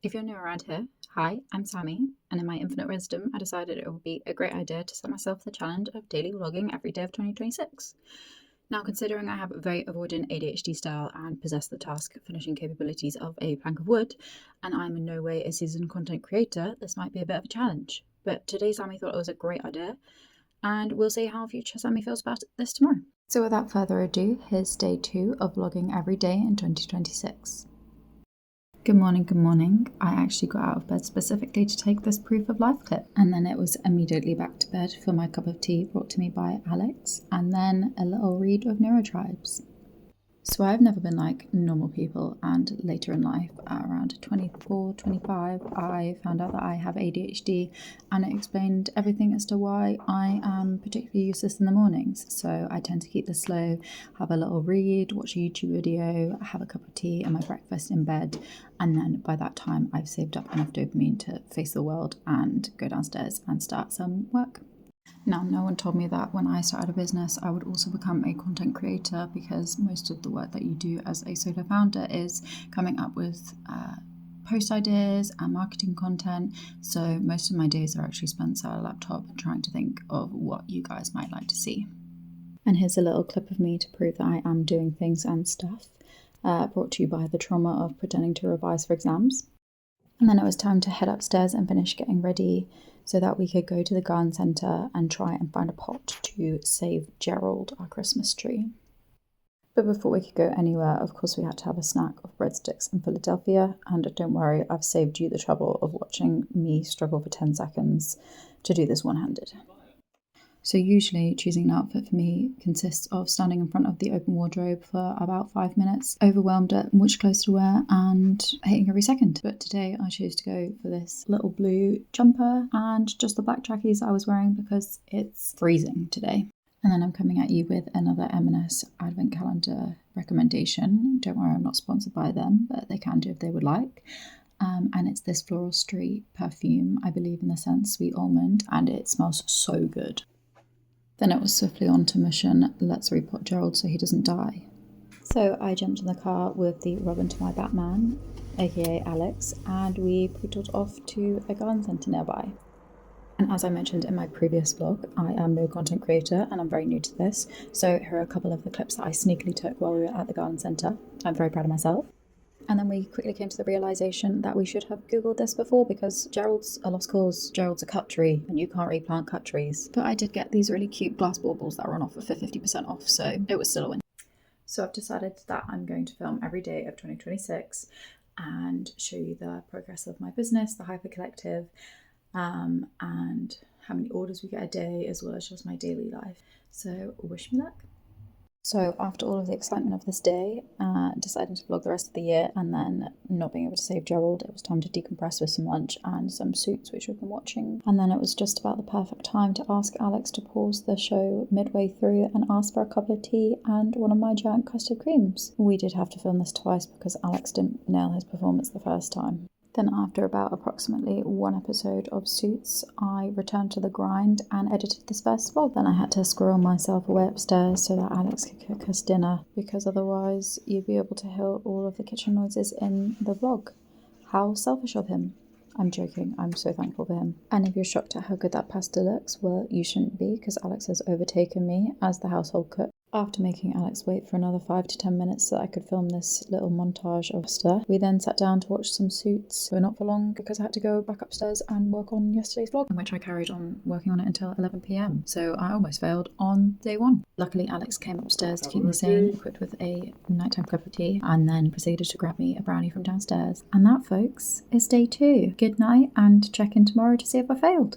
If you're new around here, hi, I'm Sammy, and in my infinite wisdom, I decided it would be a great idea to set myself the challenge of daily vlogging every day of 2026. Now, considering I have a very avoidant ADHD style and possess the task finishing capabilities of a plank of wood, and I'm in no way a seasoned content creator, this might be a bit of a challenge. But today, Sammy thought it was a great idea, and we'll see how future Sammy feels about this tomorrow. So, without further ado, here's day 2 of vlogging every day in 2026. Good morning, good morning. I actually got out of bed specifically to take this proof of life clip, and then it was immediately back to bed for my cup of tea brought to me by Alex, and then a little read of Neurotribes. So I've never been like normal people, and later in life, at around 24, 25, I found out that I have ADHD, and it explained everything as to why I am particularly useless in the mornings. So I tend to keep this slow, have a little read, watch a YouTube video, have a cup of tea and my breakfast in bed, and then by that time I've saved up enough dopamine to face the world and go downstairs and start some work. Now, no one told me that when I started a business, I would also become a content creator, because most of the work that you do as a solo founder is coming up with post ideas and marketing content. So most of my days are actually spent at a laptop trying to think of what you guys might like to see. And here's a little clip of me to prove that I am doing things and stuff, brought to you by the trauma of pretending to revise for exams. And then it was time to head upstairs and finish getting ready so that we could go to the garden centre and try and find a pot to save Gerald, our Christmas tree. But before we could go anywhere, of course, we had to have a snack of breadsticks in Philadelphia. And don't worry, I've saved you the trouble of watching me struggle for 10 seconds to do this one-handed. So usually choosing an outfit for me consists of standing in front of the open wardrobe for about 5 minutes, overwhelmed at which clothes to wear and hating every second. But today I chose to go for this little blue jumper and just the black trackies I was wearing because it's freezing today. And then I'm coming at you with another M&S advent calendar recommendation. Don't worry, I'm not sponsored by them, but they can do if they would like. And it's this Floral Street perfume, I believe in the scent Sweet Almond, and it smells so good. Then it was swiftly on to mission, let's repot Gerald so he doesn't die. So I jumped in the car with the Robin to my Batman, aka Alex, and we pootled off to a garden centre nearby. And as I mentioned in my previous vlog, I am no content creator and I'm very new to this, so here are a couple of the clips that I sneakily took while we were at the garden centre. I'm very proud of myself. And then we quickly came to the realisation that we should have Googled this before, because Gerald's a lost cause, Gerald's a cut tree, and you can't replant cut trees. But I did get these really cute glass baubles that were on offer for 50% off, so it was still a win. So I've decided that I'm going to film every day of 2026 and show you the progress of my business, the Hyper Collective, and how many orders we get a day, as well as just my daily life. So wish me luck. So after all of the excitement of this day, deciding to vlog the rest of the year and then not being able to save Gerald, it was time to decompress with some lunch and some Suits, which we've been watching. And then it was just about the perfect time to ask Alex to pause the show midway through and ask for a cup of tea and one of my giant custard creams. We did have to film this twice because Alex didn't nail his performance the first time. Then after about approximately 1 episode of Suits, I returned to the grind and edited this first vlog. Then I had to squirrel myself away upstairs so that Alex could cook us dinner, because otherwise you'd be able to hear all of the kitchen noises in the vlog. How selfish of him. I'm joking, I'm so thankful for him. And if you're shocked at how good that pasta looks, well, you shouldn't be, because Alex has overtaken me as the household cook. After making Alex wait for another 5 to 10 minutes so that I could film this little montage of stuff, we then sat down to watch some Suits, but not for long because I had to go back upstairs and work on yesterday's vlog, in which I carried on working on it until 11 p.m. So I almost failed on day 1. Luckily, Alex came upstairs to keep me sane, equipped with a nighttime cup of tea, and then proceeded to grab me a brownie from downstairs. And that, folks, is day 2. Good night, and check in tomorrow to see if I failed.